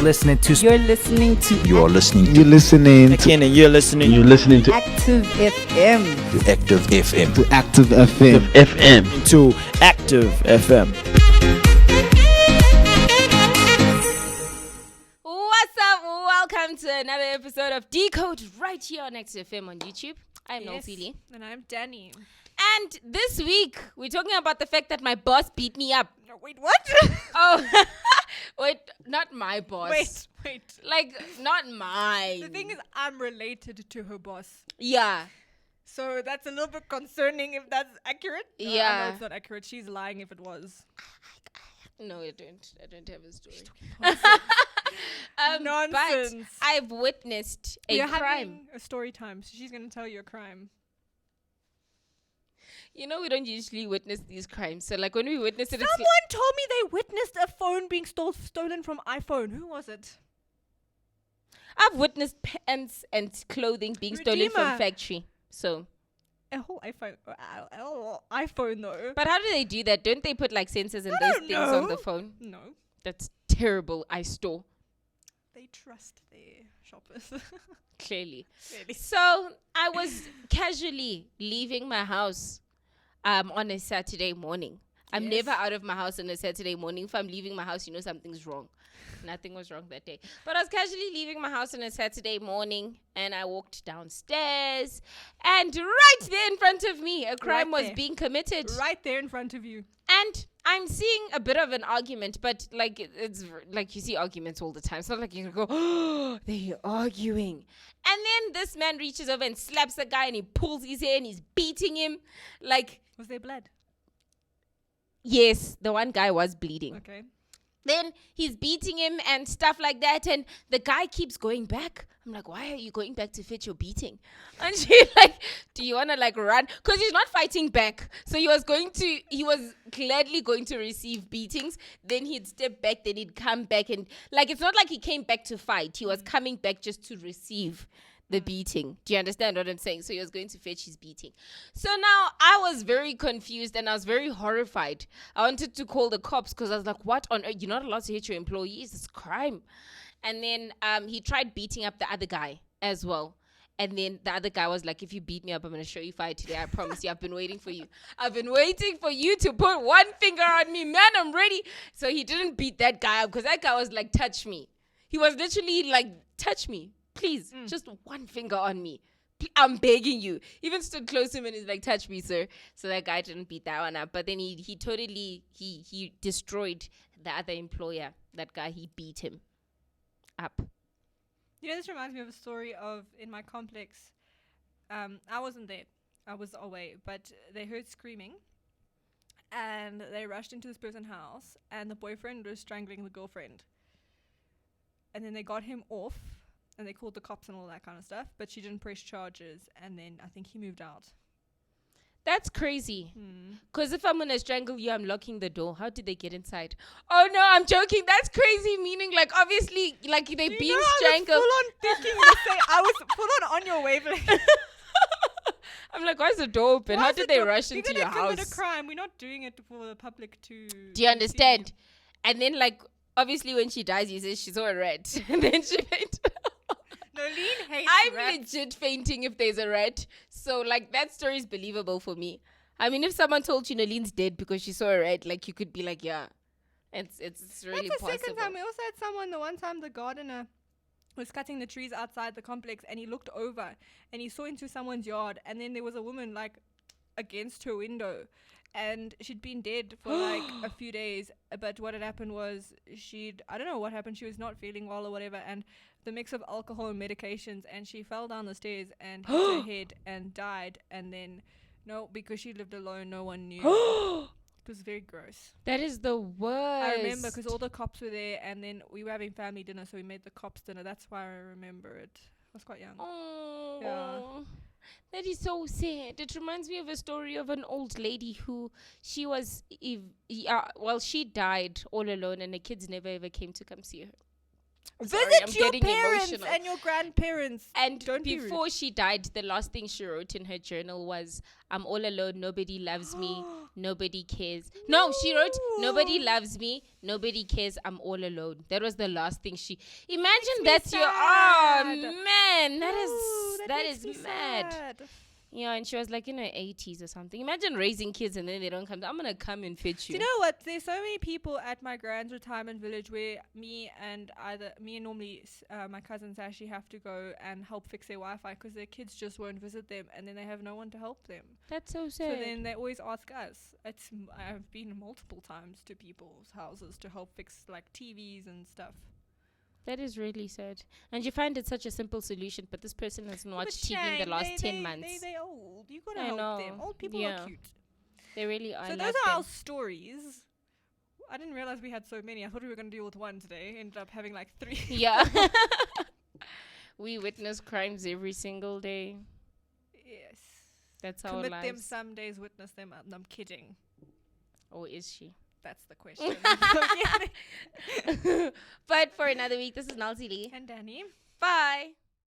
listening to. You're listening to. You're listening to. You're listening to. Again, and you're listening to Active FM. To Active FM. To Active FM. FM. to Active FM. What's up? Welcome to another episode of Decode right here on Active FM on YouTube. I'm Nolsili. And I'm Danny. And this week, we're talking about the fact that my boss beat me up. No, wait, what? Oh, wait, not my boss. Wait. Like, not mine. The thing is, I'm related to her boss. Yeah. So that's a little bit concerning if that's accurate. I Yeah. know it's not accurate. She's lying if it was. No, I don't have a story. Nonsense. But I've witnessed a We're crime. having a story time, so she's going to tell you a crime. You know, we don't usually witness these crimes. So, like, when we witness it, it's Someone told me they witnessed a phone being stolen from iPhone. Who was it? I've witnessed pants and clothing being stolen from Redeemer. factory. So, A whole iPhone though. but how do they do that? Don't they put like sensors and I those don't things on know. the phone? No. That's terrible. I store They trust their shoppers. clearly. Really. So I was casually leaving my house on a Saturday morning. I'm Yes. never out of my house on a Saturday morning. If I'm leaving my house, you know something's wrong. Nothing was wrong that day. But I was casually leaving my house on a Saturday morning, and I walked downstairs, and right there in front of me, a crime Right was there. being committed. Right there in front of you. And I'm seeing a bit of an argument, but like it's like you see arguments all the time. It's not like you can go, oh, they're arguing. And then this man reaches over and slaps the guy and he pulls his hair and he's beating him. Like, Was there blood? yes, the one guy was bleeding. Okay. Then he's beating him and stuff like that. And the guy keeps going back. I'm like, why are you going back to fetch your beating? And she's like, do you want to like run? Because he's not fighting back. So he was gladly going to receive beatings. Then he'd step back. Then he'd come back. And like, it's not like he came back to fight. He was coming back just to receive the beating. Do you understand what I'm saying? So he was going to fetch his beating. So now I was very confused and I was very horrified. I wanted to call the cops because I was like, what on earth? You're not allowed to hit your employees. It's a crime. And then he tried beating up the other guy as well. And then the other guy was like, if you beat me up, I'm going to show you fight today. I promise you. I've been waiting for you. I've been waiting for you to put one finger on me. Man, I'm ready. So he didn't beat that guy up because that guy was like, touch me. He was literally like, touch me. Please, just one finger on me. I'm begging you. Even stood close to him and he's like, touch me, sir. So that guy didn't beat that one up. But then he totally destroyed the other employer. That guy, he beat him up. You know, this reminds me of a story of in my complex. I wasn't there. I was away. But they heard screaming. And they rushed into this person's house. And the boyfriend was strangling the girlfriend. And then they got him off. And they called the cops and all that kind of stuff. But she didn't press charges. And then I think he moved out. That's crazy. Because if I'm going to strangle you, I'm locking the door. How did they get inside? Oh, no, I'm joking. That's crazy. Meaning, like, obviously, like, they being strangled. I was full on your wavelength. I'm like, why is the door open? How did they rush into your We're going to commit house? a crime. We're not doing it for the public to... Do you understand? And then, like, obviously, when she dies, you say she saw a rat. And then she fainted. Nolene hates I'm rats. legit fainting if there's a rat. So, like, that story is believable for me. I mean, if someone told you Nolene's dead because she saw a rat, like, you could be like, yeah, it's really That's the possible. second time. We also had someone, the one time the gardener was cutting the trees outside the complex and he looked over and he saw into someone's yard and then there was a woman, like, against her window. And she'd been dead for like a few days. But what had happened was I don't know what happened. She was not feeling well or whatever. And the mix of alcohol and medications. And she fell down the stairs and hit her head and died. And then, because she lived alone, no one knew. It was very gross. That is the worst. I remember because all the cops were there. And then we were having family dinner. So we made the cops dinner. That's why I remember it. I was quite young. Oh, Yeah. That is so sad. It reminds me of a story of an old lady who she died all alone and the kids never ever came to come see her. Sorry, I'm Visit your getting parents emotional. and your grandparents. And Don't be rude. before she died, the last thing she wrote in her journal was, "I'm all alone. Nobody loves me. Nobody cares." No, she wrote, "Nobody loves me. Nobody cares. I'm all alone." That was the last thing she. Imagine me that's your. sad. Oh man, that Makes me is mad. sad. Yeah, and she was like in her 80s or something. Imagine raising kids and then they don't come. I'm gonna come and fetch Do you. you know what? There's so many people at my grand's retirement village where me and normally my cousins actually have to go and help fix their Wi-Fi because their kids just won't visit them and then they have no one to help them. That's so So sad. then they always ask us. I've been multiple times to people's houses to help fix like TVs and stuff. That is really sad. And you find it such a simple solution, but this person hasn't watched TV in the last 10 months. They're old. You gotta I help know. them. Old people Yeah. are cute. They really are. So those are our stories. I didn't realize we had so many. I thought we were gonna deal with one today. Ended up having like 3. Yeah. We witness crimes every single day. Yes. That's our Commit them lives. some days, witness them. I'm kidding. Or is she? That's the question. But for another week, this is Nalzi Lee. And Danny. Bye.